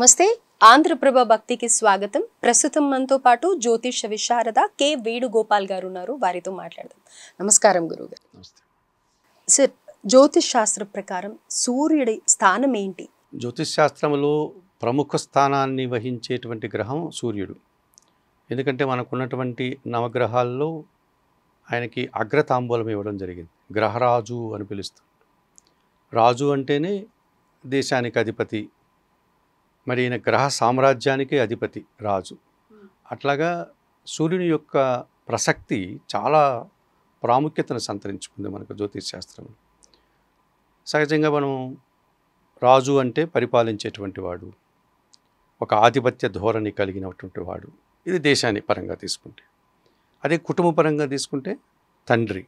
నమస్తే ఆంధ్రప్రభ భక్తికి స్వాగతం. ప్రస్తుతం మనతో పాటు జ్యోతిష విశారద కె వేణుగోపాల్ గారు ఉన్నారు. వారితో మాట్లాడదాం. నమస్కారం గురుగారు. సార్, జ్యోతిష్ శాస్త్ర ప్రకారం సూర్యుడి స్థానం ఏంటి? జ్యోతిష్ శాస్త్రంలో ప్రముఖ స్థానాన్ని వహించేటువంటి గ్రహం సూర్యుడు. ఎందుకంటే మనకున్నటువంటి నవగ్రహాల్లో ఆయనకి అగ్రతాంబూలం ఇవ్వడం జరిగింది. గ్రహరాజు అని పిలుస్తాం. రాజు అంటేనే దేశానికి అధిపతి, మరి ఈయన గ్రహ సామ్రాజ్యానికి అధిపతి రాజు. అట్లాగా సూర్యుని యొక్క ప్రసక్తి చాలా ప్రాముఖ్యతను సంతరించుకుంది మనకు జ్యోతిష్ శాస్త్రంలో. సహజంగా మనం రాజు అంటే పరిపాలించేటువంటి వాడు, ఒక ఆధిపత్య ధోరణి కలిగినటువంటి వాడు. ఇది దేశాన్ని పరంగా తీసుకుంటే. అదే కుటుంబ పరంగా తీసుకుంటే తండ్రి,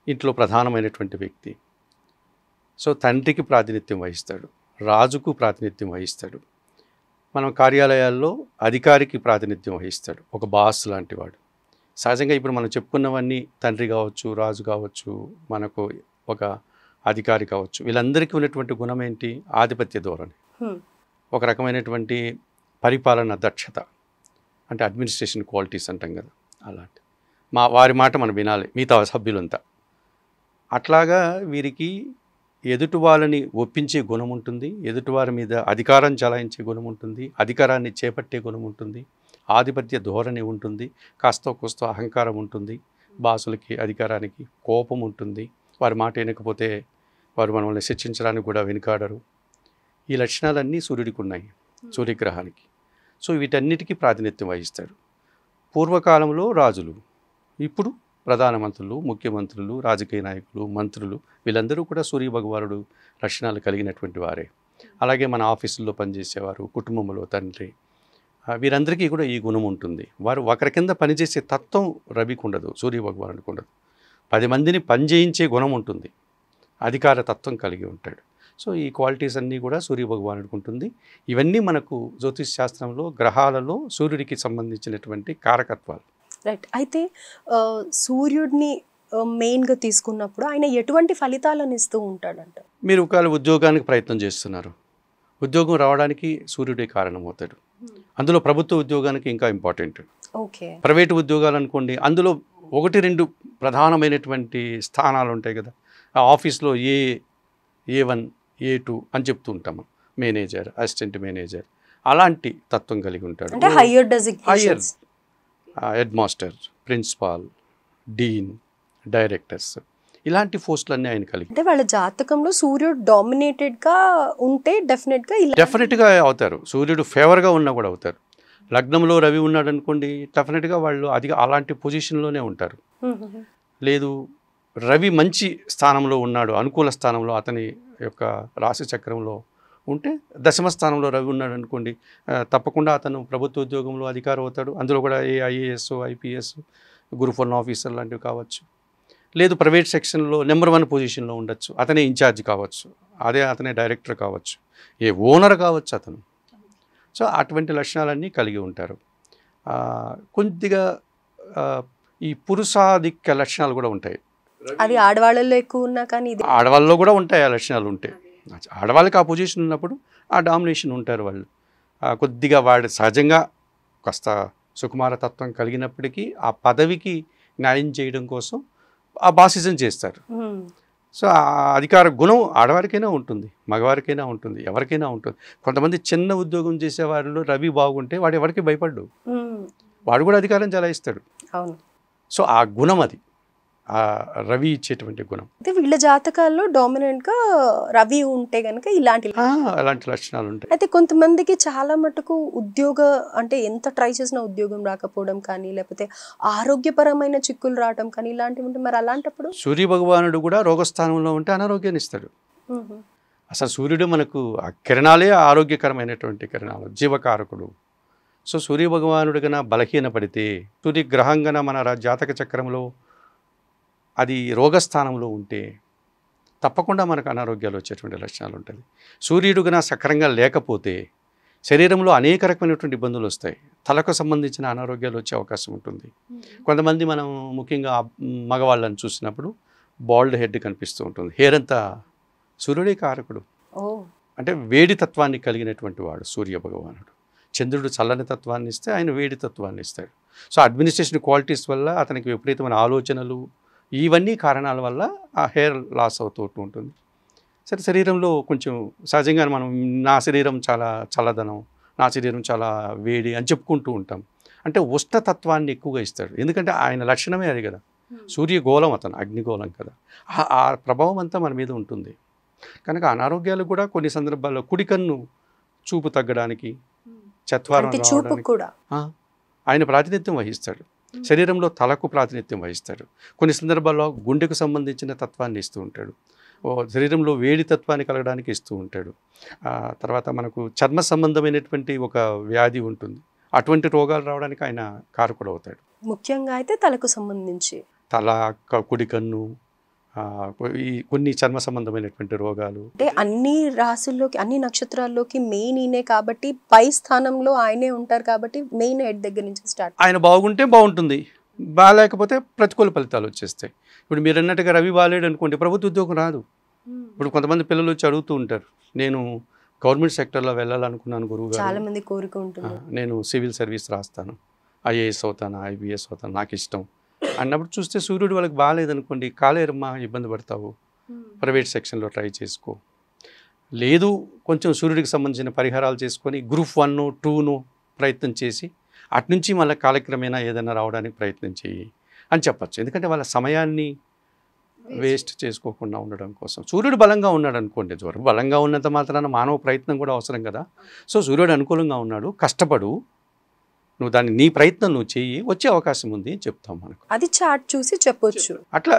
ఇంట్లో ప్రధానమైనటువంటి వ్యక్తి. సో తండ్రికి ప్రాతినిధ్యం వహిస్తాడు, రాజుకు ప్రాతినిధ్యం వహిస్తాడు. మనం కార్యాలయాల్లో అధికారికి ప్రాతినిధ్యం వహిస్తాడు, ఒక బాస్ లాంటి వాడు. సహజంగా ఇప్పుడు మనం చెప్పుకున్నవన్నీ తండ్రి కావచ్చు, రాజు కావచ్చు, మనకు ఒక అధికారి కావచ్చు, వీళ్ళందరికీ ఉన్నటువంటి గుణం ఏంటి? ఆధిపత్య ధోరణి, ఒక రకమైనటువంటి పరిపాలన దక్షత, అంటే అడ్మినిస్ట్రేషన్ క్వాలిటీస్ అంటాం కదా, అలాంటి వారి మాట మనం వినాలి మిగతా సభ్యులంతా. అట్లాగా వీరికి ఎదుటి వాళ్ళని ఒప్పించే గుణం ఉంటుంది, ఎదుటివారి మీద అధికారం చలాయించే గుణం ఉంటుంది, అధికారాన్ని చేపట్టే గుణం ఉంటుంది, ఆధిపత్య ధోరణి ఉంటుంది, కాస్తో కోస్తో అహంకారం ఉంటుంది, బాసులకి అధికారానికి కోపం ఉంటుంది, వారి మాట వినకపోతే వారు మనల్ని శిక్షించడానికి కూడా వెనుకాడరు. ఈ లక్షణాలన్నీ సూర్యుడికి ఉన్నాయి, సూర్యగ్రహానికి. సో వీటన్నిటికీ ప్రాతినిధ్యం వహిస్తాడు. పూర్వకాలంలో రాజులు, ఇప్పుడు ప్రధానమంత్రులు, ముఖ్యమంత్రులు, రాజకీయ నాయకులు, మంత్రులు, వీళ్ళందరూ కూడా సూర్య భగవానుడు లక్షణాలు కలిగినటువంటి వారే. అలాగే మన ఆఫీసుల్లో పనిచేసేవారు, కుటుంబంలో తండ్రి, వీరందరికీ కూడా ఈ గుణం ఉంటుంది. వారు ఒకరి కింద పనిచేసే తత్వం రవికి ఉండదు, సూర్య భగవానుడికి ఉండదు. 10 మందిని పనిచేయించే గుణం ఉంటుంది, అధికార తత్వం కలిగి ఉంటాడు. సో ఈ క్వాలిటీస్ అన్నీ కూడా సూర్య భగవానుడికి ఉంటుంది. ఇవన్నీ మనకు జ్యోతిష్ శాస్త్రంలో గ్రహాలలో సూర్యుడికి సంబంధించినటువంటి కారకత్వాలు. రైట్. అయితే సూర్యుడిని మెయిన్గా తీసుకున్నప్పుడు ఆయన ఎటువంటి ఫలితాలను ఇస్తూ ఉంటాడంట? మీరు ఒకవేళ ఉద్యోగానికి ప్రయత్నం చేస్తున్నారు, ఉద్యోగం రావడానికి సూర్యుడే కారణమవుతాడు. అందులో ప్రభుత్వ ఉద్యోగానికి ఇంకా ఇంపార్టెంట్. ఓకే. ప్రైవేటు ఉద్యోగాలు అనుకోండి, అందులో 1-2 ప్రధానమైనటువంటి స్థానాలు ఉంటాయి కదా. ఆ ఆఫీస్లో A1, A2 అని చెప్తూ ఉంటాము. మేనేజర్, అసిస్టెంట్ మేనేజర్, అలాంటి తత్వం కలిగి ఉంటాడు. అంటే higher designations, head master, principal, dean, directors, ఇలాంటి పోస్టులన్నీ ఆయన కలిగి. అంటే వాళ్ళ జాతకంలో సూర్యుడు డామినేటెడ్గా ఉంటే డెఫినెట్గా అవుతారు. సూర్యుడు ఫేవర్గా ఉన్నా కూడా అవుతారు. లగ్నంలో రవి ఉన్నాడు అనుకోండి, డెఫినెట్గా వాళ్ళు అలాంటి పొజిషన్లోనే ఉంటారు. లేదు, రవి మంచి స్థానంలో ఉన్నాడు, అనుకూల స్థానంలో, అతని యొక్క రాశి చక్రంలో ఉంటే, దశమ స్థానంలో రవి ఉన్నాడు అనుకోండి, తప్పకుండా అతను ప్రభుత్వ ఉద్యోగంలో అధికారం అవుతాడు. అందులో కూడా IAS, IPS, గ్రూప్ 1 ఆఫీసర్ లాంటివి కావచ్చు. లేదు, ప్రైవేట్ సెక్షన్లో నెంబర్ 1 పొజిషన్లో ఉండొచ్చు, అతనే ఇన్ఛార్జ్ కావచ్చు, అతనే డైరెక్టర్ కావచ్చు, ఓనర్ కావచ్చు అతను. సో అటువంటి లక్షణాలన్నీ కలిగి ఉంటారు. కొద్దిగా ఈ పురుషాధిక్య లక్షణాలు కూడా ఉంటాయి. అది ఆడవాళ్ళలో ఎక్కువ ఉన్నా కానీ ఆడవాళ్ళలో కూడా ఉంటాయి ఆ లక్షణాలు ఉంటాయి. ఆడవాళ్ళకి ఆ పొజిషన్ ఉన్నప్పుడు ఆ డామినేషన్ ఉంటారు వాళ్ళు. కొద్దిగా వాడు సహజంగా కాస్త సుకుమార తత్వం కలిగినప్పటికీ ఆ పదవికి న్యాయం చేయడం కోసం ఆ బాసిజం చేస్తారు. సో ఆ అధికార గుణం ఆడవారికైనా ఉంటుంది, మగవారికైనా ఉంటుంది, ఎవరికైనా ఉంటుంది. కొంతమంది చిన్న ఉద్యోగం చేసే వారిలో రవి బాగుంటే వాడు ఎవరికి భయపడ్డు, వాడు కూడా అధికారం చలాయిస్తాడు. అవును. సో ఆ గుణం, అది ఆ రవి ఇచ్చేటువంటి గుణం. అయితే వీళ్ళ జాతకాల్లో డామినెంట్గా రవి ఉంటే కనుక అలాంటి లక్షణాలు ఉంటాయి. అయితే కొంతమందికి చాలా మటుకు అంటే ఎంత ట్రై చేసినా ఉద్యోగం రాకపోవడం కానీ, లేకపోతే ఆరోగ్యపరమైన చిక్కులు రావడం కానీ ఇలాంటివి ఉంటే, మరి అలాంటప్పుడు సూర్య భగవానుడు కూడా రోగస్థానంలో ఉంటే అనారోగ్యాన్ని ఇస్తాడు. అసలు సూర్యుడు మనకు ఆ కిరణాలే ఆరోగ్యకరమైనటువంటి కిరణాలు, జీవకారకుడు. సో సూర్య భగవానుడు కన్నా బలహీన పడితే, సూర్యగ్రహం కన్నా మన జాతక చక్రంలో అది రోగస్థానంలో ఉంటే తప్పకుండా మనకు అనారోగ్యాలు వచ్చేటువంటి లక్షణాలు ఉంటుంది. సూర్యుడు కన్నా సక్రంగా లేకపోతే శరీరంలో అనేక రకమైనటువంటి ఇబ్బందులు వస్తాయి, తలకు సంబంధించిన అనారోగ్యాలు వచ్చే అవకాశం ఉంటుంది. కొంతమంది మనం ముఖ్యంగా మగవాళ్ళని చూసినప్పుడు బాల్డ్ హెడ్ కనిపిస్తూ ఉంటుంది, హెయిర్ అంతా సూర్యుడే కారకుడు. అంటే వేడి తత్వాన్ని కలిగినటువంటి వాడు సూర్య భగవానుడు. చంద్రుడు చల్లని తత్వాన్ని ఇస్తే ఆయన వేడి తత్వాన్ని ఇస్తాడు. సో అడ్మినిస్ట్రేషన్ క్వాలిటీస్ వల్ల అతనికి విపరీతమైన ఆలోచనలు ఇవన్నీ కారణాల వల్ల ఆ హెయిర్ లాస్ అవుతూ ఉంటుంది. సరే, శరీరంలో కొంచెం సహజంగా మనం నా శరీరం చాలా చల్లదనం, నా శరీరం చాలా వేడి అని చెప్పుకుంటూ ఉంటాం. అంటే ఉష్ణతత్వాన్ని ఎక్కువగా ఇస్తాడు. ఎందుకంటే ఆయన లక్షణమే అది కదా, సూర్యగోళం, అతను అగ్నిగోళం కదా. ఆ ప్రభావం అంతా మన మీద ఉంటుంది. కనుక అనారోగ్యాలు కూడా కొన్ని సందర్భాల్లో కుడి కన్ను చూపు తగ్గడానికి, చత్వారం రావడానికి ఆయన ప్రాతినిధ్యం వహిస్తాడు. శరీరంలో తలకు ప్రాతినిధ్యం వహిస్తాడు. కొన్ని సందర్భాల్లో గుండెకు సంబంధించిన తత్వాన్ని ఇస్తూ ఉంటాడు. శరీరంలో వేడి తత్వాన్ని కలగడానికి ఇస్తూ ఉంటాడు. తర్వాత మనకు చర్మ సంబంధమైనటువంటి ఒక వ్యాధి ఉంటుంది, అటువంటి రోగాలు రావడానికి ఆయన కారకుడు అవుతాడు. ముఖ్యంగా అయితే తలకు సంబంధించి తల, కుడి కన్ను, ఈ కొన్ని చర్మ సంబంధమైనటువంటి రోగాలు. అంటే అన్ని రాశుల్లోకి అన్ని నక్షత్రాల్లోకి మెయిన్ ఈయనే కాబట్టి పై స్థానంలో ఆయనే ఉంటారు కాబట్టి మెయిన్ హెడ్ దగ్గర నుంచి స్టార్ట్. ఆయన బాగుంటే బాగుంటుంది, బాగాలేకపోతే ప్రతికూల ఫలితాలు వచ్చేస్తాయి. ఇప్పుడు మీరు అన్నట్టుగా రవి బాలేడు అనుకోండి, ప్రభుత్వ ఉద్యోగం రాదు. ఇప్పుడు కొంతమంది పిల్లలు వచ్చి అడుగుతూ ఉంటారు, నేను గవర్నమెంట్ సెక్టర్లో వెళ్ళాలనుకున్నాను గురువు, చాలా మంది కోరిక ఉంటుంది, నేను సివిల్ సర్వీస్ రాస్తాను, ఐఏఎస్ అవుతాను, ఐబిఎస్ అవుతాను, నాకు ఇష్టం అన్నప్పుడు చూస్తే సూర్యుడు వాళ్ళకి బాగాలేదనుకోండి, కాలేరమ్మా, ఇబ్బంది పడతావు, ప్రైవేట్ సెక్షన్లో ట్రై చేసుకో. లేదు, కొంచెం సూర్యుడికి సంబంధించిన పరిహారాలు చేసుకొని గ్రూప్ 1, 2 ప్రయత్నం చేసి అట్నుంచి మళ్ళీ కాలక్రమేణా ఏదైనా రావడానికి ప్రయత్నం చేయి అని చెప్పచ్చు. ఎందుకంటే వాళ్ళ సమయాన్ని వేస్ట్ చేసుకోకుండా ఉండడం కోసం. సూర్యుడు బలంగా ఉన్నాడు అనుకోండి, జ్వరం బలంగా ఉన్నంత మాత్రాన మానవ ప్రయత్నం కూడా అవసరం కదా. సో సూర్యుడు అనుకూలంగా ఉన్నాడు, కష్టపడు, నువ్వు దాన్ని నీ ప్రయత్నం నువ్వు చెయ్యి, వచ్చే అవకాశం ఉంది అని చెప్తాం మనకు. అది చార్ట్ చూసి చెప్పొచ్చు. అట్లా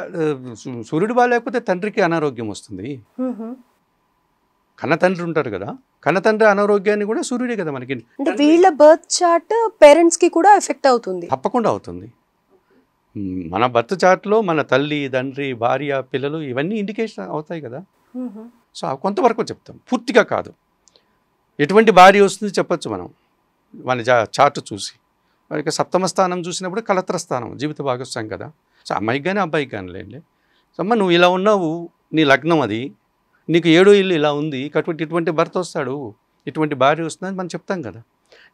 సూర్యుడు బాగాలేకపోతే తండ్రికి అనారోగ్యం వస్తుంది. కన్న తండ్రి ఉంటారు కదా, కన్న తండ్రి అనారోగ్యాన్ని కూడా సూర్యుడే కదా మనకి. అంటే వీళ్ళ బర్త్ చార్ట్ పేరెంట్స్ కి కూడా ఎఫెక్ట్ అవుతుంది. తప్పకుండా అవుతుంది. మన బర్త్ చార్ట్లో మన తల్లి, తండ్రి, భార్య, పిల్లలు ఇవన్నీ ఇండికేషన్ అవుతాయి కదా. సో కొంతవరకు చెప్తాం, పూర్తిగా కాదు. ఎటువంటి భార్య వస్తుంది చెప్పచ్చు మనం మన చార్ట్ చూసి. మనకి సప్తమ స్థానం చూసినప్పుడు కలత్ర స్థానం, జీవిత భాగస్వామి కదా. సో అమ్మాయికి కానీ అబ్బాయికి కానీ లేండి. సో అమ్మ నువ్వు ఇలా ఉన్నావు, నీ లగ్నం అది, నీకు 7వ ఇల్లు ఇలా ఉంది, ఇటువంటి భర్త వస్తాడు, ఇటువంటి భార్య వస్తుందని మనం చెప్తాం కదా.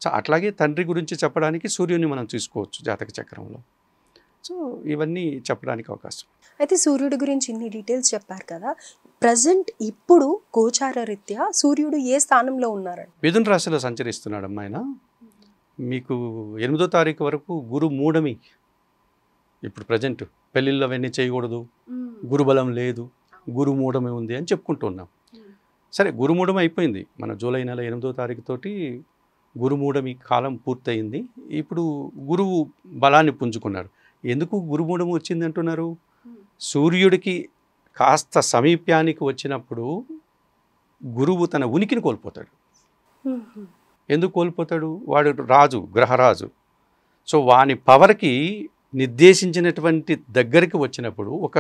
సో అట్లాగే తండ్రి గురించి చెప్పడానికి సూర్యుని మనం తీసుకోవచ్చు జాతక చక్రంలో. సో ఇవన్నీ చెప్పడానికి అవకాశం. అయితే సూర్యుడి గురించి ఇన్ని డీటెయిల్స్ చెప్పారు కదా, ప్రజెంట్ ఇప్పుడు గోచార రీత్యా సూర్యుడు ఏ స్థానంలో ఉన్నారండి? మిథున రాశిలో సంచరిస్తున్నాడు అమ్మాయిన. మీకు 8వ తారీఖు వరకు గురు మూఢమి. ఇప్పుడు ప్రజెంట్ పెళ్ళిళ్ళు అవన్నీ చేయకూడదు, గురుబలం లేదు, గురు మూఢమి ఉంది అని చెప్పుకుంటూ ఉన్నాం. సరే, గురుమూఢమి అయిపోయింది. మన జూలై నెల 8వ తారీఖు తోటి గురుమూఢమి కాలం పూర్తయింది. ఇప్పుడు గురువు బలాన్ని పుంజుకున్నారు. ఎందుకు గురుమూఢమి వచ్చింది అంటున్నారు? సూర్యుడికి కాస్త సమీప్యానికి వచ్చినప్పుడు గురువు తన ఉనికిని కోల్పోతాడు. ఎందుకు కోల్పోతాడు? వాడు రాజు, గ్రహరాజు. సో వాని పవర్కి నిర్దేశించినటువంటి దగ్గరికి వచ్చినప్పుడు ఒక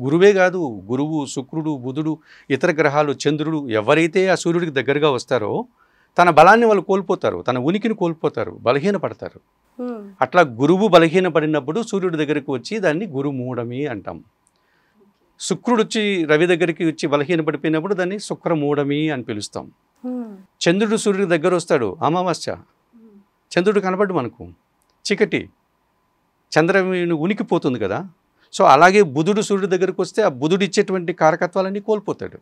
గురువే కాదు, గురువు, శుక్రుడు, బుధుడు, ఇతర గ్రహాలు, చంద్రుడు, ఎవరైతే ఆ సూర్యుడికి దగ్గరగా వస్తారో తన బలాన్ని వాళ్ళు కోల్పోతారు, తన ఉనికిని కోల్పోతారు, బలహీనపడతారు. అట్లా గురువు బలహీనపడినప్పుడు సూర్యుడి దగ్గరికి వచ్చి దాన్ని గురుమూఢమి అంటాం. శుక్రుడు వచ్చి రవి దగ్గరికి వచ్చి బలహీనపడిపోయినప్పుడు దాన్ని శుక్రమూఢమి అని పిలుస్తాం. చంద్రుడు సూర్యుడి దగ్గర వస్తాడు, అమావాస్య, చంద్రుడు కనపడ్డు మనకు, చీకటి, చంద్రమేను ఉనికిపోతుంది కదా. సో అలాగే బుధుడు సూర్యుడి దగ్గరికి వస్తే ఆ బుధుడు ఇచ్చేటువంటి కారకత్వాలన్నీ కోల్పోతాడు.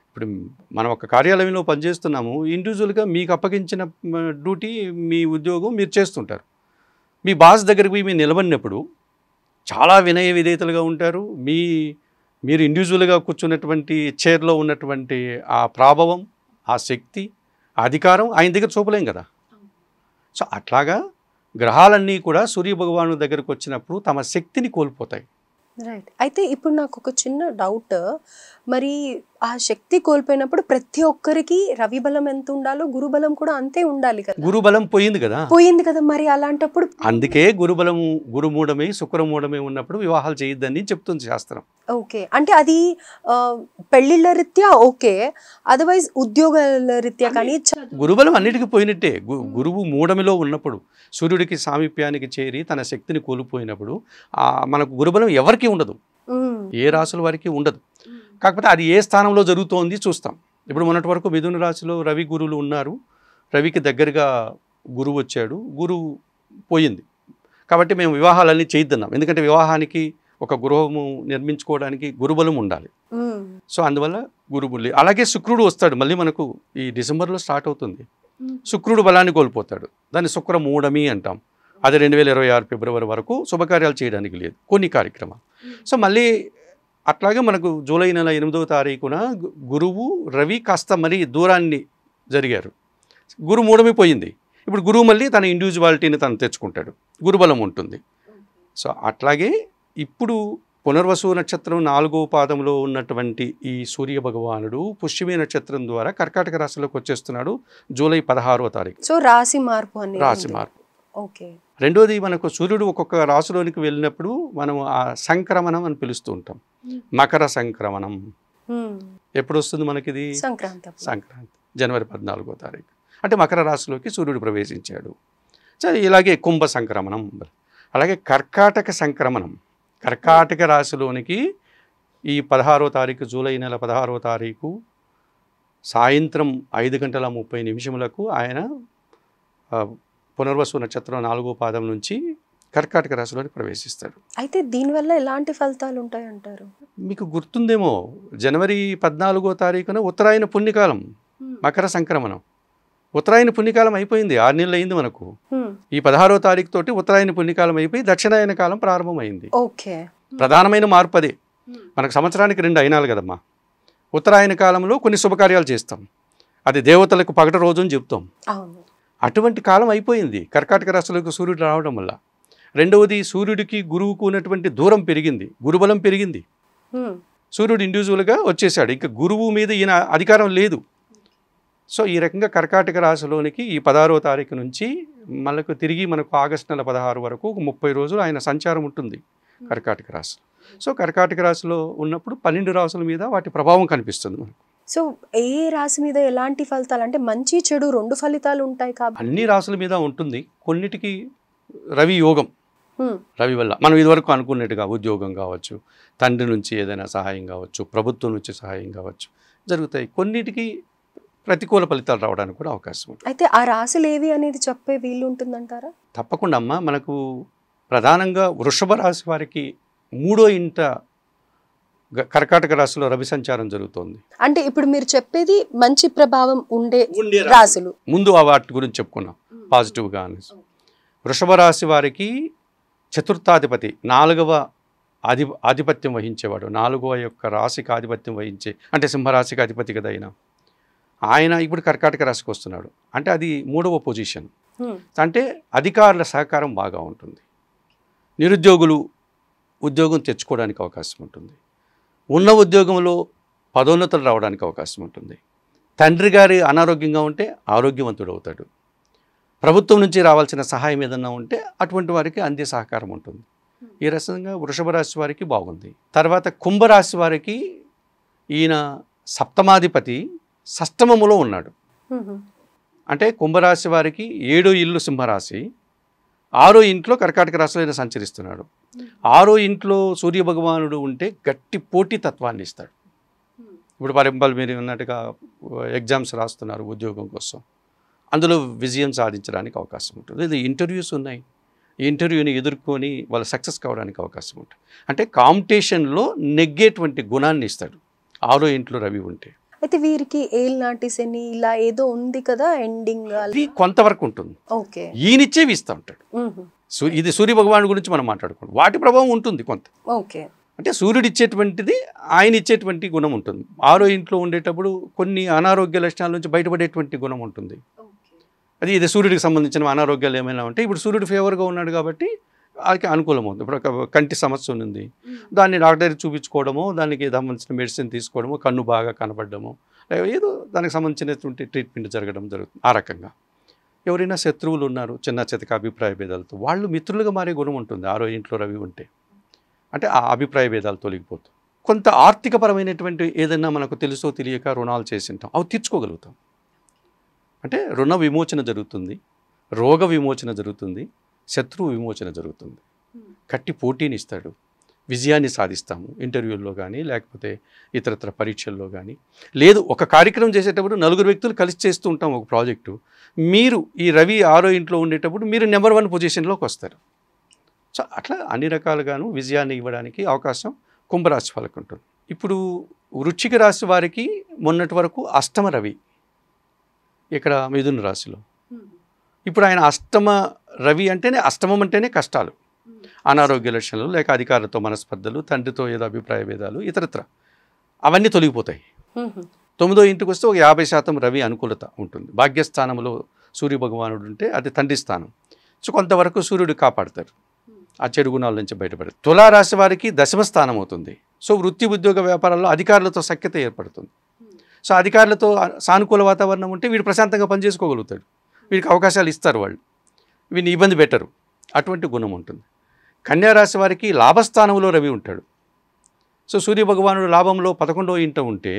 ఇప్పుడు మనం ఒక కార్యాలయంలో పనిచేస్తున్నాము, ఇండివిజువల్గా మీకు అప్పగించిన డ్యూటీ, మీ ఉద్యోగం మీరు చేస్తుంటారు. మీ బాస్ దగ్గరికి పోయి మీరు నిలబడినప్పుడు చాలా వినయ విధేయతలుగా ఉంటారు. మీరు ఇండివిజువల్గా కూర్చున్నటువంటి చైర్లో ఉన్నటువంటి ఆ ప్రభావం, ఆ శక్తి, ఆ అధికారం ఆయన దగ్గర చూపలేం కదా. సో అట్లాగా గ్రహాలన్నీ కూడా సూర్యభగవాను దగ్గరకు వచ్చినప్పుడు తమ శక్తిని కోల్పోతాయి. రైట్. అయితే ఇప్పుడు నాకు ఒక చిన్న డౌట్, మరి ఆ శక్తి కోల్పోయినప్పుడు ప్రతి ఒక్కరికి రవి బలం ఎంత ఉండాలో గురుబలం కూడా అంతే ఉండాలి కదా. గురుబలం పోయింది కదా. మరి అలాంటప్పుడు అందుకే గురుబలము, గురుమూఢమై శుక్రమూఢమై ఉన్నప్పుడు వివాహాలు చేయొద్దని చెప్తుంది శాస్త్రం. ఓకే, అంటే అది పెళ్లిళ్ళ రీత్యా ఓకే, అదర్వైజ్ ఉద్యోగాల రీత్యా కానీ గురుబలం అన్నిటికీ పోయినట్టే. గురువు మూఢమిలో ఉన్నప్పుడు, సూర్యుడికి సామీప్యానికి చేరి తన శక్తిని కోల్పోయినప్పుడు మనకు గురుబలం ఎవరికి ఉండదు, ఏ రాసుల వారికి ఉండదు. కాకపోతే అది ఏ స్థానంలో జరుగుతోంది చూస్తాం. ఇప్పుడు మొన్నటి వరకు మిథున రాశిలో రవి గురువులు ఉన్నారు. రవికి దగ్గరగా గురువు వచ్చాడు, గురువు పోయింది. కాబట్టి మేము వివాహాలన్నీ చేయొద్దన్నాం. ఎందుకంటే వివాహానికి ఒక గృహము నిర్మించుకోవడానికి గురుబలం ఉండాలి. సో అందువల్ల గురుబుల్లి. అలాగే శుక్రుడు వస్తాడు మళ్ళీ మనకు ఈ డిసెంబర్లో స్టార్ట్ అవుతుంది. శుక్రుడు బలాన్ని కోల్పోతాడు. దాన్ని శుక్ర మూఢమి అంటాం. అది 2026 ఫిబ్రవరి వరకు శుభకార్యాలు చేయడానికి లేదు కొన్ని కార్యక్రమాలు. సో మళ్ళీ అట్లాగే మనకు జూలై నెల 8వ తారీఖున గురువు రవి కాస్త మరీ దూరాన్ని జరిగారు. గురు మూఢమి పోయింది. ఇప్పుడు గురువు మళ్ళీ తన ఇండివిజువాలిటీని తను తెచ్చుకుంటాడు, గురుబలం ఉంటుంది. సో అట్లాగే ఇప్పుడు పునర్వసు నక్షత్రం 4వ పాదంలో ఉన్నటువంటి ఈ సూర్య భగవానుడు పుష్యమి నక్షత్రం ద్వారా కర్కాటక రాశిలోకి వచ్చేస్తున్నాడు జూలై 16వ తారీఖు. సో రాశి మార్పు అనేది రాశి మార్పు. ఓకే. రెండోది మనకు సూర్యుడు ఒక్కొక్క రాశిలోనికి వెళ్ళినప్పుడు మనం ఆ సంక్రమణం అని పిలుస్తూ ఉంటాం. మకర సంక్రమణం ఎప్పుడు వస్తుంది మనకిది? సంక్రాంతి జనవరి 14వ తారీఖు. అంటే మకర రాశిలోకి సూర్యుడు ప్రవేశించాడు. సో ఇలాగే కుంభ సంక్రమణం, అలాగే కర్కాటక సంక్రమణం. కర్కాటక రాశిలోనికి ఈ 16వ తారీఖు జూలై నెల 16వ తారీఖు సాయంత్రం 5:30 ఆయన పునర్వసు నక్షత్రం 4వ పాదం నుంచి కర్కాటక రాశిలోకి ప్రవేశిస్తాడు. అయితే దీనివల్ల ఎలాంటి ఫలితాలు ఉంటాయంటారు? మీకు గుర్తుందేమో, జనవరి 14వ తారీఖున ఉత్తరాయణ పుణ్యకాలం, మకర సంక్రమణం. ఉత్తరాయణ పుణ్యకాలం అయిపోయింది, 6 నెలలు అయింది మనకు. ఈ 16వ తారీఖు తోటి ఉత్తరాయణ పుణ్యకాలం అయిపోయి దక్షిణాయన కాలం ప్రారంభమైంది. ఓకే. ప్రధానమైన మార్పు అదే. మనకు సంవత్సరానికి 2 అయినాలు కదమ్మా. ఉత్తరాయణ కాలంలో కొన్ని శుభకార్యాలు చేస్తాం, అది దేవతలకు పగట రోజు అని చెప్తాం. అటువంటి కాలం అయిపోయింది కర్కాటక రాశిలోకి సూర్యుడు రావడం వల్ల. రెండవది, సూర్యుడికి గురువుకు ఉన్నటువంటి దూరం పెరిగింది, గురుబలం పెరిగింది. సూర్యుడు ఇండివిజువల్గా వచ్చేసాడు, ఇంకా గురువు మీద ఈయన అధికారం లేదు. సో ఈ రకంగా కర్కాటక రాశిలోనికి ఈ 16వ తారీఖు నుంచి మనకు తిరిగి మనకు ఆగస్టు నెల 16 వరకు 30 రోజులు ఆయన సంచారం ఉంటుంది కర్కాటక రాశి. సో కర్కాటక రాశిలో ఉన్నప్పుడు 12 రాశుల మీద వాటి ప్రభావం కనిపిస్తుంది మనకు. సో ఏ రాశి మీద ఎలాంటి ఫలితాలు, అంటే మంచి చెడు 2 ఫలితాలు ఉంటాయి కాబట్టి అన్ని రాశుల మీద ఉంటుంది. కొన్నిటికి రవి యోగం, రవి వల్ల మనం ఇదివరకు అనుకున్నట్టుగా ఉద్యోగం కావచ్చు, తండ్రి నుంచి ఏదైనా సహాయం కావచ్చు, ప్రభుత్వం నుంచి సహాయం కావచ్చు జరుగుతాయి. కొన్నిటికి ప్రతికూల ఫలితాలు రావడానికి కూడా అవకాశం ఉంటుంది. అయితే ఆ రాశులు ఏవి అనేది చెప్పే వీలు ఉంటుందంటారా? తప్పకుండా అమ్మ. మనకు ప్రధానంగా వృషభ రాశి వారికి 3వ ఇంట కర్కాటక రాశిలో రవి సంచారం జరుగుతోంది. అంటే ఇప్పుడు మీరు చెప్పేది మంచి ప్రభావం ఉండే రాశులు. ముందు ఆ వాటి గురించి చెప్పుకున్నాం పాజిటివ్గా. వృషభ రాశి వారికి చతుర్థాధిపతి 4వ ఆధిపత్యం వహించేవాడు, 4వ యొక్క రాశికి ఆధిపత్యం వహించే, అంటే సింహరాశికి అధిపతి కదా ఆయన ఇప్పుడు కర్కాటక రాశికి వస్తున్నాడు. అంటే అది 3వ పొజిషన్. అంటే అధికారుల సహకారం బాగా ఉంటుంది, నిరుద్యోగులు ఉద్యోగం తెచ్చుకోవడానికి అవకాశం ఉంటుంది, ఉన్న ఉద్యోగంలో పదోన్నతులు రావడానికి అవకాశం ఉంటుంది, తండ్రి గారి అనారోగ్యంగా ఉంటే ఆరోగ్యవంతుడు అవుతాడు, ప్రభుత్వం నుంచి రావాల్సిన సహాయం ఏదన్నా ఉంటే అటువంటి వారికి అందే సహకారం ఉంటుంది. ఈ రకంగా వృషభ రాశి వారికి బాగుంది. తర్వాత కుంభరాశి వారికి ఈయన సప్తమాధిపతి షష్టమములో ఉన్నాడు. అంటే కుంభరాశి వారికి 7వ ఇల్లు సింహరాశి, 6వ ఇంట్లో కర్కాటక రాశిలో ఆయన సంచరిస్తున్నాడు. 6వ ఇంట్లో సూర్య భగవానుడు ఉంటే గట్టి పోటీ తత్వాన్ని ఇస్తాడు. ఇప్పుడు పరింపలు మీరు ఉన్నట్టుగా ఎగ్జామ్స్ రాస్తున్నారు ఉద్యోగం కోసం, అందులో విజయం సాధించడానికి అవకాశం ఉంటుంది. ఇది ఇంటర్వ్యూస్ ఉన్నాయి, ఈ ఇంటర్వ్యూని ఎదుర్కొని వాళ్ళు సక్సెస్ కావడానికి అవకాశం ఉంటుంది. అంటే కాంపిటీషన్లో నెగ్గేటువంటి గుణాన్ని ఇస్తాడు 6వ ఇంట్లో రవి ఉంటే. అయితే వీరికి ఏల్నాటి శని ఇలా ఏదో ఉంది కదా ఎండింగ్, అది కొంతవరకు ఉంటుంది. ఓకే. ఈయనిచ్చేవి ఇస్తూ ఉంటాడు. ఇది సూర్య భగవాను గురించి మనం మాట్లాడుకోండి, వాటి ప్రభావం ఉంటుంది కొంత. ఓకే. అంటే సూర్యుడు ఇచ్చేటువంటిది ఆయన ఇచ్చేటువంటి గుణం ఉంటుంది. 6వ ఇంట్లో ఉండేటప్పుడు కొన్ని అనారోగ్య లక్షణాల నుంచి బయటపడేటువంటి గుణం ఉంటుంది. అది ఇది సూర్యుడికి సంబంధించిన అనారోగ్యాలు ఏమైనా ఉంటే ఇప్పుడు సూర్యుడు ఫేవర్గా ఉన్నాడు కాబట్టి వాళ్ళకి అనుకూలం అవుతుంది. ఇప్పుడు ఒక కంటి సమస్య ఉంది, దాన్ని డాక్టర్ చూపించుకోవడమో, దానికి సంబంధించిన మెడిసిన్ తీసుకోవడమో, కన్ను బాగా కనపడడమో, ఏదో దానికి సంబంధించినటువంటి ట్రీట్మెంట్ జరగడం జరుగుతుంది. ఆ రకంగా ఎవరైనా శత్రువులు ఉన్నారు చిన్న చితక అభిప్రాయ భేదాలతో, వాళ్ళు మిత్రులుగా మారే గుణం ఉంటుంది 6వ ఇంట్లో రవి ఉంటే. అంటే ఆ అభిప్రాయ భేదాలు తొలగిపోతాయి. కొంత ఆర్థికపరమైనటువంటి ఏదైనా మనకు తెలుసో తెలియక రుణాలు చేసింటాం, అవి తీర్చుకోగలుగుతాం. అంటే రుణ విమోచన జరుగుతుంది, రోగ విమోచన జరుగుతుంది, శత్రువు విమోచన జరుగుతుంది. కట్టి పోటీని ఇస్తాడు. విజయాన్ని సాధిస్తాము ఇంటర్వ్యూల్లో కానీ లేకపోతే ఇతరత్ర పరీక్షల్లో కానీ. లేదు ఒక కార్యక్రమం చేసేటప్పుడు నలుగురు వ్యక్తులు కలిసి చేస్తూ ఉంటాం ఒక ప్రాజెక్టు. మీరు ఈ రవి 6వ ఇంట్లో ఉండేటప్పుడు మీరు నెంబర్ 1 పొజిషన్లోకి వస్తారు. సో అట్లా అన్ని రకాలుగాను విజయాన్ని ఇవ్వడానికి అవకాశం కుంభరాశి వాళ్ళకు ఉంటుంది. ఇప్పుడు వృశ్చిక రాశి వారికి మొన్నటి వరకు అష్టమ రవి ఇక్కడ మిథున రాశిలో. ఇప్పుడు ఆయన అష్టమ రవి అంటేనే అష్టమం అంటేనే కష్టాలు, అనారోగ్య లక్షణాలు, లేక అధికారులతో మనస్పర్ధలు, తండ్రితో ఏదో అభిప్రాయ భేదాలు, ఇతరత్ర అవన్నీ తొలగిపోతాయి. 9వ ఇంటికి వస్తే ఒక 50% రవి అనుకూలత ఉంటుంది. భాగ్యస్థానంలో సూర్య భగవానుడు ఉంటే అది తండ్రి స్థానం. సో కొంతవరకు సూర్యుడు కాపాడతారు, ఆ చెడు గుణాల నుంచి బయటపడతారు. తులారాశి వారికి దశమ స్థానం అవుతుంది. సో వృత్తి ఉద్యోగ వ్యాపారాల్లో అధికారులతో సఖ్యత ఏర్పడుతుంది. సో అధికారులతో సానుకూల వాతావరణం ఉంటే వీడు ప్రశాంతంగా పనిచేసుకోగలుగుతాడు, వీడికి అవకాశాలు ఇస్తారు, వాళ్ళు వీడిని ఇబ్బంది పెట్టరు, అటువంటి గుణం ఉంటుంది. కన్యారాశి వారికి లాభస్థానంలో రవి ఉంటాడు. సో సూర్యభగవానుడు లాభంలో 11వ ఇంట ఉంటే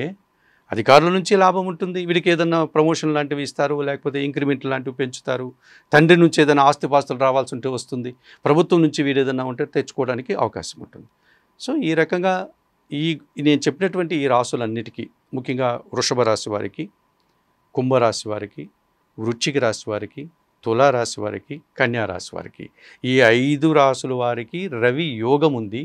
అధికారుల నుంచి లాభం ఉంటుంది, వీడికి ఏదైనా ప్రమోషన్ లాంటివి ఇస్తారు, లేకపోతే ఇంక్రిమెంట్ లాంటివి పెంచుతారు, తండ్రి నుంచి ఏదైనా ఆస్తిపాస్తులు రావాల్సి ఉంటే వస్తుంది, ప్రభుత్వం నుంచి వీరు ఏదైనా ఉంటే తెచ్చుకోవడానికి అవకాశం ఉంటుంది. సో ఈ రకంగా నేను చెప్పినటువంటి ఈ రాశులన్నిటికీ, ముఖ్యంగా వృషభ రాశి వారికి, కుంభరాశి వారికి, వృశ్చిక రాశి వారికి, తులారాశి వారికి, కన్యారాశి వారికి, ఈ 5 రాశుల వారికి రవి యోగం ఉంది.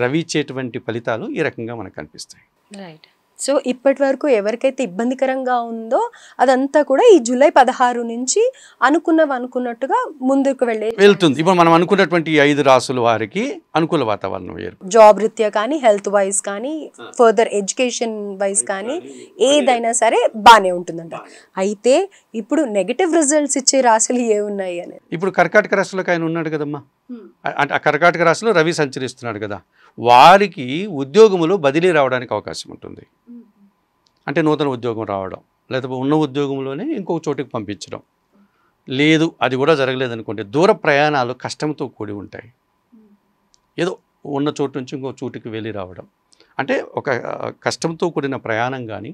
రవి ఇచ్చేటువంటి ఫలితాలు ఈ రకంగా మనకు కనిపిస్తాయి. రైట్. సో ఇప్పటి వరకు ఎవరికైతే ఇబ్బందికరంగా ఉందో అదంతా కూడా ఈ జూలై 16 నుంచి అనుకున్నట్టుగా ముందుకు వెళ్తుంది. ఇప్పుడు మనం అనుకున్నటువంటి 5 రాశుల వారికి అనుకూల వాతావరణం వేరు. జాబ్ రీత్యా కానీ, హెల్త్ వైజ్ కానీ, ఫర్దర్ ఎడ్యుకేషన్ వైజ్ కానీ ఏదైనా సరే బాగానే ఉంటుందంట. అయితే ఇప్పుడు నెగటివ్ రిజల్ట్స్ ఇచ్చే రాశులు ఏ ఉన్నాయి అని, ఇప్పుడు కర్కాటక రాశిలోకి ఆయన ఉన్నాడు కదమ్మా, అంటే ఆ కర్కాటక రాశిలో రవి సంచరిస్తున్నాడు కదా, వారికి ఉద్యోగములో బదిలీ రావడానికి అవకాశం ఉంటుంది. అంటే నూతన ఉద్యోగం రావడం, లేకపోతే ఉన్న ఉద్యోగంలోనే ఇంకొక చోటికి పంపించడం, లేదు అది కూడా జరగలేదనుకోండి దూర ప్రయాణాలు కష్టంతో కూడి ఉంటాయి. ఏదో ఉన్న చోటు నుంచి ఇంకో చోటుకి వెళ్ళి రావడం అంటే ఒక కష్టంతో కూడిన ప్రయాణం కానీ,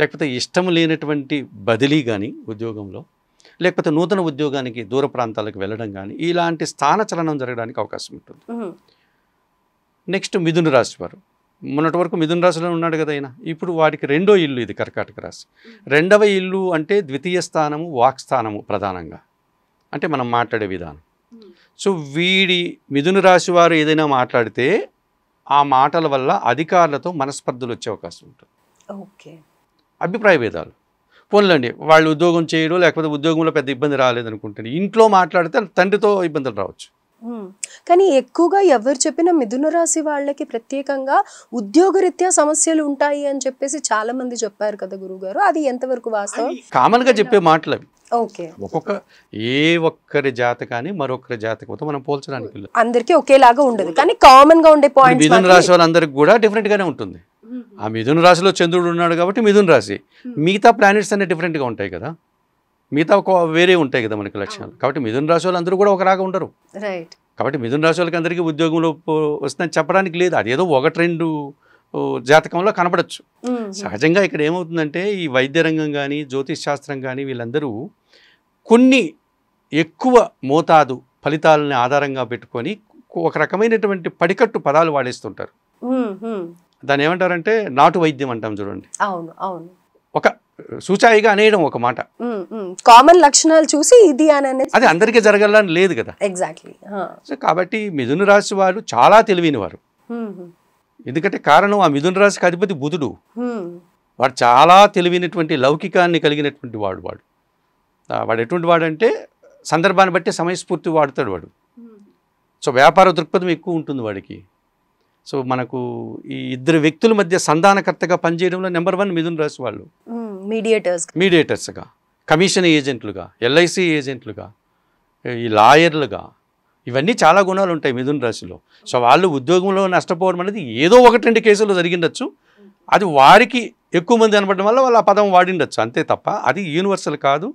లేకపోతే ఇష్టం లేనటువంటి బదిలీ కానీ ఉద్యోగంలో, లేకపోతే నూతన ఉద్యోగానికి దూర ప్రాంతాలకు వెళ్ళడం కానీ, ఇలాంటి స్థాన చలనం జరగడానికి అవకాశం ఉంటుంది. నెక్స్ట్ మిథున రాశి వారు, మొన్నటి వరకు మిథున రాశిలో ఉన్నాడు కదా ఆయన, ఇప్పుడు వాడికి 2వ ఇల్లు ఇది కర్కాటక రాశి. 2వ ఇల్లు అంటే ద్వితీయ స్థానము, వాక్ స్థానము ప్రధానంగా, అంటే మనం మాట్లాడే విధానం. సో వీడి మిథున రాశి వారు ఏదైనా మాట్లాడితే ఆ మాటల వల్ల అధికారులతో మనస్పర్ధలు వచ్చే అవకాశం ఉంటుంది. ఓకే, అభిప్రాయ భేదాలు. పోన్లండి వాళ్ళు ఉద్యోగం చేయడం, లేకపోతే ఉద్యోగంలో పెద్ద ఇబ్బంది రాలేదనుకుంటుంది, ఇంట్లో మాట్లాడితే తండ్రితో ఇబ్బందులు రావచ్చు. కానీ ఎక్కువగా ఎవరు చెప్పినా మిథున రాశి వాళ్ళకి ప్రత్యేకంగా ఉద్యోగరీత్యా సమస్యలు ఉంటాయి అని చెప్పేసి చాలా మంది చెప్పారు కదా గురుగారు, అది ఎంతవరకు వాస్తవం? కామన్ గా చెప్పే మాటలు అవి. ఓకే, ఒక్కరి జాతకాన్ని మరొకరి జాతకంతో మనం పోల్చడానికి అందరికీ ఒకేలాగా ఉండదు, కానీ కామన్ గా ఉండే పాయింట్ మిథున రాశి వాళ్ళందరికీ కూడా డిఫరెంట్ గానే ఉంటుంది. ఆ మిథున రాశిలో చంద్రుడు ఉన్నాడు కాబట్టి మిథున రాశి, మిగతా ప్లానెట్స్ అన్ని డిఫరెంట్గా ఉంటాయి కదా, మిగతా వేరే ఉంటాయి కదా మనకి లక్షణాలు. కాబట్టి మిథున రాశి వాళ్ళు అందరూ కూడా ఒకలాగా ఉండరు. రైట్. కాబట్టి మిథున రాశి వాళ్ళకి అందరికీ ఉద్యోగంలో వస్తుందని చెప్పడానికి లేదు, అదేదో 1-2 జాతకంలో కనపడచ్చు. సహజంగా ఇక్కడ ఏమవుతుందంటే ఈ వైద్య రంగం కానీ, జ్యోతిష్ శాస్త్రం కానీ, వీళ్ళందరూ కొన్ని ఎక్కువ మోతాదు ఫలితాలని ఆధారంగా పెట్టుకొని ఒక రకమైనటువంటి పడికట్టు పదాలు వాడేస్తుంటారు. దాన్ని ఏమంటారంటే నాటు వైద్యం అంటాం చూడండి. అవును అవును, ఒక సూచాయిగా అనేయడం ఒక మాట, కామన్ లక్షణాలు చూసి ఇది అని, అది అందరికీ జరగాలని లేదు కదా. ఎగ్జాక్ట్లీ. సో కాబట్టి మిథున రాశి వారు చాలా తెలివైన వారు. ఎందుకంటే కారణం ఆ మిథున రాశికి అధిపతి బుధుడు, వాడు చాలా తెలివైనటువంటి లౌకికాన్ని కలిగినటువంటి వాడు. వాడు ఎటువంటి వాడంటే సందర్భాన్ని బట్టి సమయస్ఫూర్తి వాడుతాడు వాడు. సో వ్యాపార దృక్పథం ఎక్కువ ఉంటుంది వాడికి. సో మనకు ఈ 2 వ్యక్తుల మధ్య సంధానకర్తగా పనిచేయడంలో నెంబర్ 1 మిథున రాశి వాళ్ళు. మీడియేటర్స్గా, కమిషన్ ఏజెంట్లుగా, ఎల్ఐసి ఏజెంట్లుగా, ఈ లాయర్లుగా, ఇవన్నీ చాలా గుణాలు ఉంటాయి మిథున రాశిలో. సో వాళ్ళు ఉద్యోగంలో నష్టపోవడం అనేది ఏదో 1-2 కేసులు జరిగిండొచ్చు, అది వారికి ఎక్కువ మంది అనబడడం వల్ల వాళ్ళు ఆ పదం వాడిండొచ్చు, అంతే తప్ప అది యూనివర్సల్ కాదు,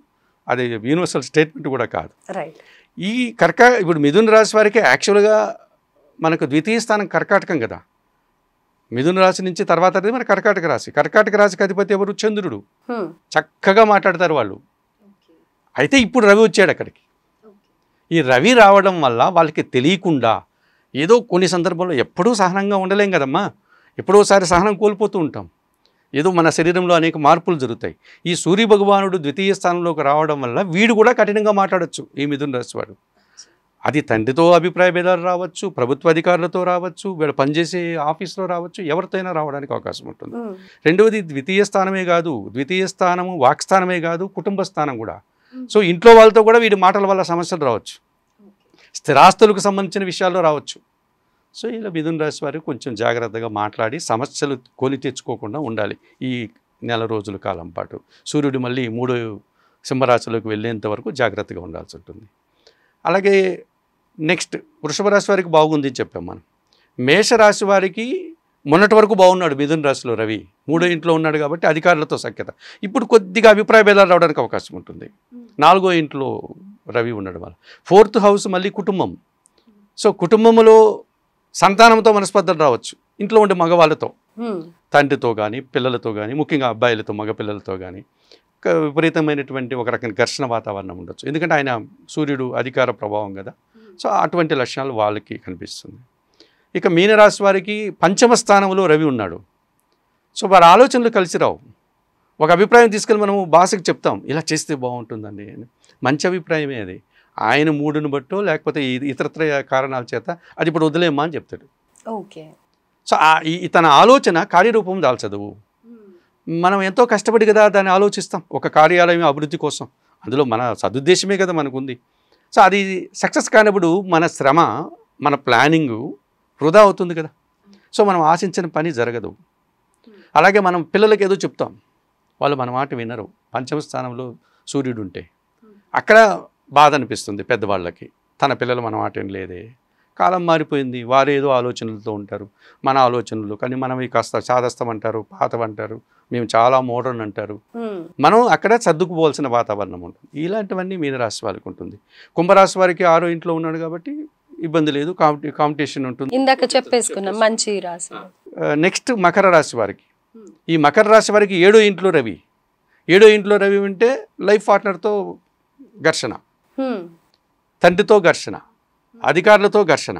అది యూనివర్సల్ స్టేట్మెంట్ కూడా కాదు. ఈ ఇప్పుడు మిథున రాశి వారికి యాక్చువల్గా మనకు ద్వితీయ స్థానం కర్కాటకం కదా, మిథున రాశి నుంచి తర్వాత మన కర్కాటక రాశి. కర్కాటక రాశికి అధిపతి ఎవరు? చంద్రుడు. చక్కగా మాట్లాడతారు వాళ్ళు. అయితే ఇప్పుడు రవి వచ్చాడు అక్కడికి. ఈ రవి రావడం వల్ల వాళ్ళకి తెలియకుండా ఏదో కొన్ని సందర్భంలో ఎప్పుడూ సహనంగా ఉండలేం కదమ్మా, ఎప్పుడోసారి సహనం కోల్పోతూ ఉంటాం. ఏదో మన శరీరంలో అనేక మార్పులు జరుగుతాయి. ఈ సూర్య భగవానుడు ద్వితీయ స్థానంలోకి రావడం వల్ల వీడు కూడా కఠినంగా మాట్లాడచ్చు ఈ మిథున రాశి వాడు. అది తండ్రితో అభిప్రాయ భేదాలు రావచ్చు, ప్రభుత్వ అధికారులతో రావచ్చు, వీళ్ళు పనిచేసే ఆఫీస్లో రావచ్చు, ఎవరితో అయినా రావడానికి అవకాశం ఉంటుంది. రెండవది ద్వితీయ స్థానమే కాదు, ద్వితీయ స్థానము వాక్స్థానమే కాదు, కుటుంబ స్థానం కూడా. సో ఇంట్లో వాళ్ళతో కూడా వీడి మాటల వల్ల సమస్యలు రావచ్చు, స్థిరాస్తులకు సంబంధించిన విషయాల్లో రావచ్చు. సో ఇలా మిథున రాశి వారు కొంచెం జాగ్రత్తగా మాట్లాడి సమస్యలు కొని తెచ్చుకోకుండా ఉండాలి ఈ నెల రోజుల కాలం పాటు. సూర్యుడు మళ్ళీ 3వ సింహరాశిలోకి వెళ్ళేంత వరకు జాగ్రత్తగా ఉండాల్సి ఉంటుంది. అలాగే నెక్స్ట్ వృషభ రాశి వారికి బాగుంది అని చెప్పాం మనం. మేషరాశి వారికి మొన్నటి వరకు బాగున్నాడు మిథున రాశిలో రవి, 3వ ఇంట్లో ఉన్నాడు కాబట్టి అధికారులతో సఖ్యత. ఇప్పుడు కొద్దిగా అభిప్రాయ భేదాలు రావడానికి అవకాశం ఉంటుంది 4వ ఇంట్లో రవి ఉండడం వల్ల. 4th హౌస్ మళ్ళీ కుటుంబం. సో కుటుంబంలో సంతానంతో మనస్పర్ధలు రావచ్చు, ఇంట్లో ఉండే మగవాళ్ళతో, తండ్రితో కానీ పిల్లలతో కానీ, ముఖ్యంగా అబ్బాయిలతో మగపిల్లలతో కానీ విపరీతమైనటువంటి ఒక రకమైన ఘర్షణ వాతావరణం ఉండొచ్చు. ఎందుకంటే ఆయన సూర్యుడు అధికార ప్రభావం కదా. సో అటువంటి లక్షణాలు వాళ్ళకి కనిపిస్తుంది. ఇక మీనరాశి వారికి 5వ స్థానంలో రవి ఉన్నాడు. సో వారి ఆలోచనలు కలిసి రావు. ఒక అభిప్రాయం తీసుకెళ్ళి మనము బాస్కి చెప్తాం, ఇలా చేస్తే బాగుంటుందండి అని. మంచి అభిప్రాయమే అది, ఆయన మూడుని బట్టో లేకపోతే ఇతరత్ర కారణాల చేత అది ఇప్పుడు వదిలేమ్మా అని చెప్తాడు. ఓకే. సో తన ఆలోచన కార్యరూపం దాల్చదు. మనం ఎంతో కష్టపడి కదా దాన్ని ఆలోచిస్తాం ఒక కార్యాలయం అభివృద్ధి కోసం, అందులో మన సదుద్దేశమే కదా మనకుంది. సో అది సక్సెస్ కానప్పుడు మన శ్రమ, మన ప్లానింగు వృధా అవుతుంది కదా. సో మనం ఆశించిన పని జరగదు. అలాగే మనం పిల్లలకి ఏదో చెప్తాం, వాళ్ళు మన మాట వినరు. 5వ స్థానంలో సూర్యుడు ఉంటే అక్కడ బాధ అనిపిస్తుంది పెద్దవాళ్ళకి, తన పిల్లలు మన మాట వినలేదే. కాలం మారిపోయింది, వారు ఏదో ఆలోచనలతో ఉంటారు, మన ఆలోచనలు కానీ మనవి కాస్త చాదస్తం అంటారు, పాతవంటారు, మేము చాలా మోడర్న్ అంటారు. మనం అక్కడ సర్దుకుపోవాల్సిన వాతావరణం ఉంటుంది. ఇలాంటివన్నీ మీనరాశి వాళ్ళకి ఉంటుంది. కుంభరాశి వారికి 6వ ఇంట్లో ఉన్నాడు కాబట్టి ఇబ్బంది లేదు, కాంపిటీషన్ ఉంటుంది. ఇందాక చెప్పేసుకున్నాం మంచి రాశి. నెక్స్ట్ మకర రాశి వారికి, ఈ మకర రాశి వారికి 7వ ఇంట్లో రవి. 7వ ఇంట్లో రవి ఉంటే లైఫ్ పార్ట్నర్తో ఘర్షణ, తండ్రితో ఘర్షణ, అధికారులతో ఘర్షణ,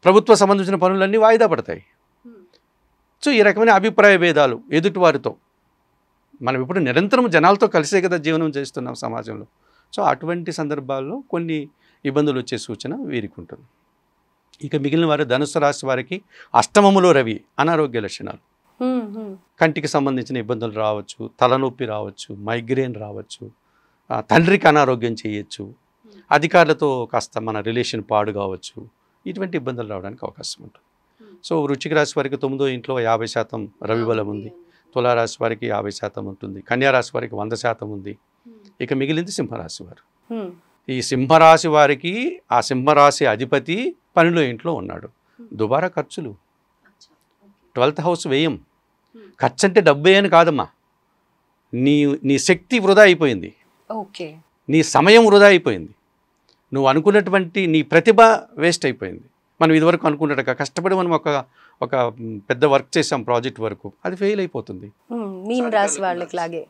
ప్రభుత్వ సంబంధించిన పనులన్నీ వాయిదా పడతాయి. సో ఈ రకమైన అభిప్రాయ భేదాలు ఎదుటివారితో, మనం ఇప్పుడు నిరంతరం జనాలతో కలిసే కదా జీవనం చేస్తున్నాం సమాజంలో. సో అటువంటి సందర్భాల్లో కొన్ని ఇబ్బందులు వచ్చే సూచన వీరికి ఉంటుంది. ఇక మిగిలిన వారు ధనుసు రాశి వారికి 8వములో రవి, అనారోగ్య లక్షణాలు, కంటికి సంబంధించిన ఇబ్బందులు రావచ్చు, తలనొప్పి రావచ్చు, మైగ్రేన్ రావచ్చు, తండ్రికి అనారోగ్యం చేయొచ్చు, అధికారులతో కాస్త మన రిలేషన్ పాడు కావచ్చు. ఇటువంటి ఇబ్బందులు రావడానికి అవకాశం ఉంటుంది. సో వృశ్చిక రాశి వారికి 9వ ఇంట్లో 50% రవి బలం ఉంది. తులారాశి వారికి 50% ఉంటుంది. కన్యారాశి వారికి 100% ఉంది. ఇక మిగిలింది సింహరాశి వారు. ఈ సింహరాశి వారికి ఆ సింహరాశి అధిపతి 12వ ఇంట్లో ఉన్నాడు. దుబారా ఖర్చులు, 12th హౌస్ వ్యయం. ఖర్చు అంటే డబ్బే అని కాదమ్మా, నీ శక్తి వృధా అయిపోయింది, ఓకే, నీ సమయం వృధా అయిపోయింది, నువ్వు అనుకున్నటువంటి నీ ప్రతిభ వేస్ట్ అయిపోయింది. మనం ఇదివరకు అనుకున్నట్టుగా కష్టపడి మనం ఒక పెద్ద వర్క్ చేసాం, ప్రాజెక్ట్ వరకు, అది ఫెయిల్ అయిపోతుంది. మీన రాశి వాళ్ళకి లాగే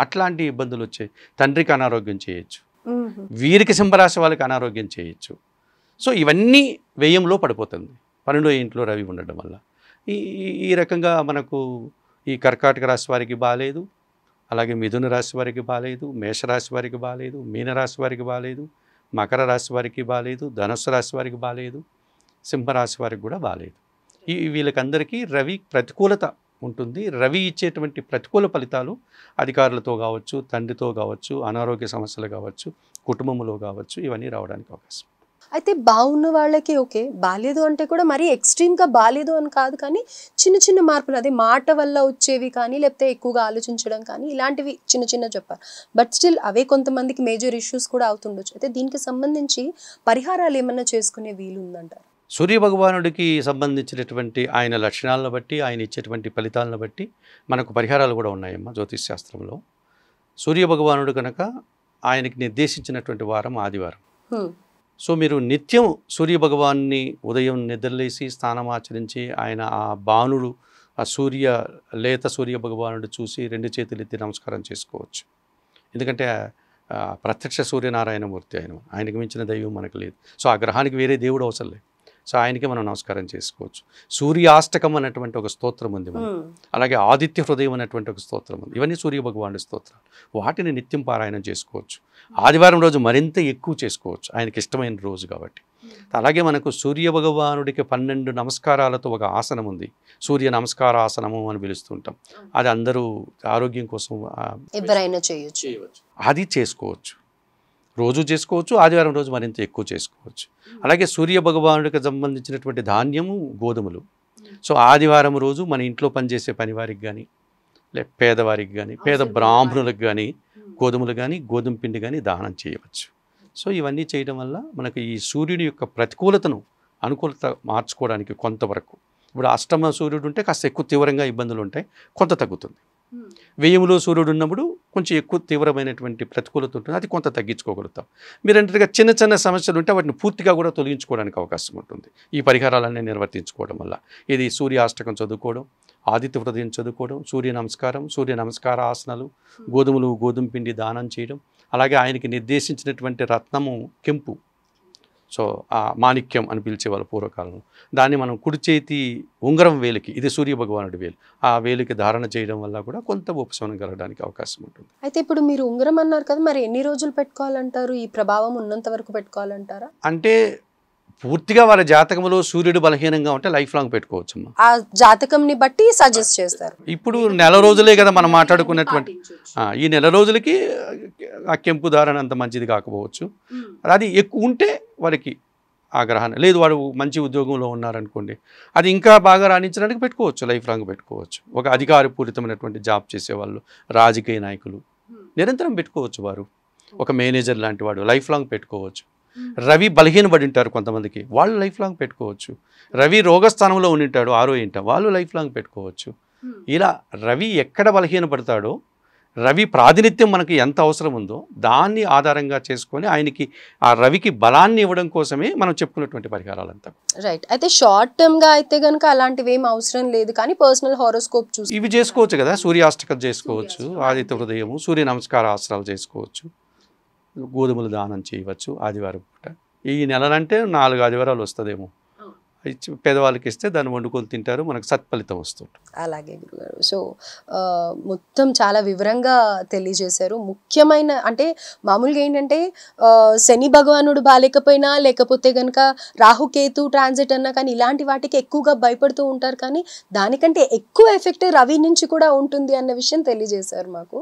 అట్లాంటి ఇబ్బందులు వచ్చాయి. తండ్రికి అనారోగ్యం చేయొచ్చు, వీరికి సింహరాశి వాళ్ళకి అనారోగ్యం చేయొచ్చు. సో ఇవన్నీ వ్యయంలో పడిపోతుంది 12వ ఇంట్లో రవి ఉండడం వల్ల. ఈ రకంగా మనకు ఈ కర్కాటక రాశి వారికి బాగాలేదు, అలాగే మిథున రాశి వారికి బాగాలేదు, మేషరాశి వారికి బాగాలేదు, మీనరాశి వారికి బాగాలేదు, మకర రాశి వారికి బాగాలేదు, ధనుస్సు రాశి వారికి బాగాలేదు, సింహరాశి వారికి కూడా బాగాలేదు. వీళ్ళకందరికీ రవి ప్రతికూలత ఉంటుంది. రవి ఇచ్చేటువంటి ప్రతికూల ఫలితాలు అధికారులతో కావచ్చు, తండ్రితో కావచ్చు, అనారోగ్య సమస్యలు కావచ్చు, కుటుంబంలో కావచ్చు, ఇవన్నీ రావడానికి అవకాశం. అయితే బాగున్న వాళ్ళకి ఓకే, బాలేదు అంటే కూడా మరీ ఎక్స్ట్రీమ్గా బాలేదు అని కాదు, కానీ చిన్న చిన్న మార్పులు, అదే మాట వల్ల వచ్చేవి కానీ లేకపోతే ఎక్కువగా ఆలోచించడం కానీ ఇలాంటివి చిన్న చిన్న చెప్పారు. బట్ స్టిల్ అవే కొంతమందికి మేజర్ ఇష్యూస్ కూడా అవుతుండొచ్చు. అయితే దీనికి సంబంధించి పరిహారాలు ఏమన్నా చేసుకునే వీలు ఉందంటారు? సూర్య భగవానుడికి సంబంధించినటువంటి ఆయన లక్షణాలను బట్టి, ఆయన ఇచ్చేటువంటి ఫలితాలను బట్టి మనకు పరిహారాలు కూడా ఉన్నాయమ్మా జ్యోతిష్ శాస్త్రంలో. సూర్య భగవానుడు కనుక ఆయనకి నిర్దేశించినటువంటి వారం ఆదివారం. సో మీరు నిత్యం సూర్య భగవాన్ని ఉదయం నిద్రలేసి స్నానమాచరించి ఆయన ఆ బాణుడు, ఆ లేత సూర్య భగవానుడు చూసి 2 చేతులు ఎత్తి నమస్కారం చేసుకోవచ్చు. ఎందుకంటే ప్రత్యక్ష సూర్యనారాయణమూర్తి ఆయనకు మించిన దైవం మనకు లేదు. సో ఆ గ్రహానికి వేరే దేవుడు అవసరం లేదు. సో ఆయనకి మనం నమస్కారం చేసుకోవచ్చు. సూర్యాష్టకం అన్నటువంటి ఒక స్తోత్రం ఉంది మనకు. అలాగే ఆదిత్య హృదయం అనేటువంటి ఒక స్తోత్రం ఉంది. ఇవన్నీ సూర్య భగవానుడి స్తోత్రాలు. వాటిని నిత్యం పారాయణం చేసుకోవచ్చు. ఆదివారం రోజు మరింత ఎక్కువ చేసుకోవచ్చు, ఆయనకి ఇష్టమైన రోజు కాబట్టి. అలాగే మనకు సూర్య భగవానుడికి 12 నమస్కారాలతో ఒక ఆసనం ఉంది, సూర్య నమస్కార ఆసనము అని పిలుస్తుంటాం. అది అందరూ ఆరోగ్యం కోసం ఎవరైనా చేయొచ్చు, అది చేసుకోవచ్చు. రోజు చేసుకోవచ్చు, ఆదివారం రోజు మరింత ఎక్కువ చేసుకోవచ్చు. అలాగే సూర్య భగవానుడికి సంబంధించినటువంటి ధాన్యము గోధుమలు. సో ఆదివారం రోజు మన ఇంట్లో పనిచేసే పనివారికి కానీ, లేక పేదవారికి కానీ, పేద బ్రాహ్మణులకు కానీ గోధుమలు కానీ గోధుమ పిండి కానీ దానం చేయవచ్చు. సో ఇవన్నీ చేయడం వల్ల మనకు ఈ సూర్యుని యొక్క ప్రతికూలతను అనుకూలత మార్చుకోవడానికి కొంతవరకు, ఇప్పుడు అష్టమ సూర్యుడు ఉంటే కాస్త ఎక్కువ తీవ్రంగా ఇబ్బందులు ఉంటాయి, కొంత తగ్గుతుంది. వ్యయములో సూర్యుడు ఉన్నప్పుడు కొంచెం ఎక్కువ తీవ్రమైనటువంటి ప్రతికూలత ఉంటుంది, అది కొంత తగ్గించుకోగలుగుతాం. మీరు అంటే చిన్న చిన్న సమస్యలు ఉంటే వాటిని పూర్తిగా కూడా తొలగించుకోవడానికి అవకాశం ఉంటుంది ఈ పరిహారాలన్నీ నిర్వర్తించుకోవడం వల్ల. ఇది సూర్యాష్టకం చదువుకోవడం, ఆదిత్య హృదయం చదువుకోవడం, సూర్య నమస్కారం, సూర్య నమస్కార ఆసనాలు, గోధుమలు గోధుమ పిండి దానం చేయడం, అలాగే ఆయనకి నిర్దేశించినటువంటి రత్నము కెంపు, సో ఆ మాణిక్యం అని పిలిచేవాళ్ళు పూర్వకాలంలో. దాన్ని మనం కుడి చేతి ఉంగరం వేలికి, ఇది సూర్య భగవానుడి వేలు, ఆ వేలికి ధారణ చేయడం వల్ల కూడా కొంత ఉపశమనం కలగడానికి అవకాశం ఉంటుంది. అయితే ఇప్పుడు మీరు ఉంగరం అన్నారు కదా, మరి ఎన్ని రోజులు పెట్టుకోవాలంటారు? ఈ ప్రభావం ఉన్నంత వరకు పెట్టుకోవాలంటారా? అంటే పూర్తిగా వారి జాతకంలో సూర్యుడు బలహీనంగా ఉంటే లైఫ్ లాంగ్ పెట్టుకోవచ్చమ్మా. ఆ జాతకంని బట్టి సజెస్ట్ చేస్తారు. ఇప్పుడు నెల రోజులే కదా మనం మాట్లాడుకున్నటువంటి, ఈ నెల రోజులకి ఆ కెంపు ధారణ అంత మంచిది కాకపోవచ్చు. అది ఎక్కువ ఉంటే వారికి ఆ గ్రహణం లేదు, వాడు మంచి ఉద్యోగంలో ఉన్నారనుకోండి, అది ఇంకా బాగా రాణించడానికి పెట్టుకోవచ్చు, లైఫ్ లాంగ్ పెట్టుకోవచ్చు. ఒక అధికారపూరితమైనటువంటి జాబ్ చేసేవాళ్ళు, రాజకీయ నాయకులు నిరంతరం పెట్టుకోవచ్చు. వారు ఒక మేనేజర్ లాంటి వాడు లైఫ్ లాంగ్ పెట్టుకోవచ్చు. రవి బలహీనపడి ఉంటారు కొంతమందికి, వాళ్ళు లైఫ్ లాంగ్ పెట్టుకోవచ్చు. రవి రోగస్థానంలో ఉండింటాడు, ఆరో ఇంట, వాళ్ళు లైఫ్ లాంగ్ పెట్టుకోవచ్చు. ఇలా రవి ఎక్కడ బలహీనపడతాడో, రవి ప్రాతినిధ్యం మనకి ఎంత అవసరం ఉందో దాన్ని ఆధారంగా చేసుకొని ఆయనకి ఆ రవికి బలాన్ని ఇవ్వడం కోసమే మనం చెప్పుకున్నటువంటి పరిహారాలంతా. రైట్. అయితే షార్ట్ టర్మ్ గా అయితే గనుక అలాంటివి ఏం అవసరం లేదు, కానీ పర్సనల్ హారోస్కోప్ చూసి ఇవి చేసుకోవచ్చు కదా, సూర్యాష్టకం చేసుకోవచ్చు, ఆదిత్య హృదయము, సూర్య నమస్కార ఆసనాలు చేసుకోవచ్చు, గోధుమలు దానం చేయవచ్చు ఆదివారం పూట. ఈ నెలలంటే 4 ఆదివారాలు వస్తుందేమో, పేదవాళ్ళకి ఇస్తే దాన్ని వండుకొని తింటారు, మనకు సత్ఫలితం వస్తుంది. అలాగే గురుగారు. సో మొత్తం చాలా వివరంగా తెలియజేశారు. ముఖ్యమైన అంటే మామూలుగా ఏంటంటే శని భగవానుడు బాలేకపోయినా, లేకపోతే కనుక రాహుకేతు ట్రాన్సిట్ అన్నా కానీ ఇలాంటి వాటికి ఎక్కువగా భయపడుతూ ఉంటారు, కానీ దానికంటే ఎక్కువ ఎఫెక్ట్ రవి నుంచి కూడా ఉంటుంది అన్న విషయం తెలియజేశారు మాకు.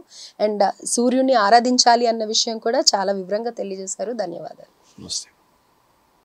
అండ్ సూర్యుని ఆరాధించాలి అన్న విషయం కూడా చాలా వివరంగా తెలియజేశారు. ధన్యవాదాలు. నమస్తే.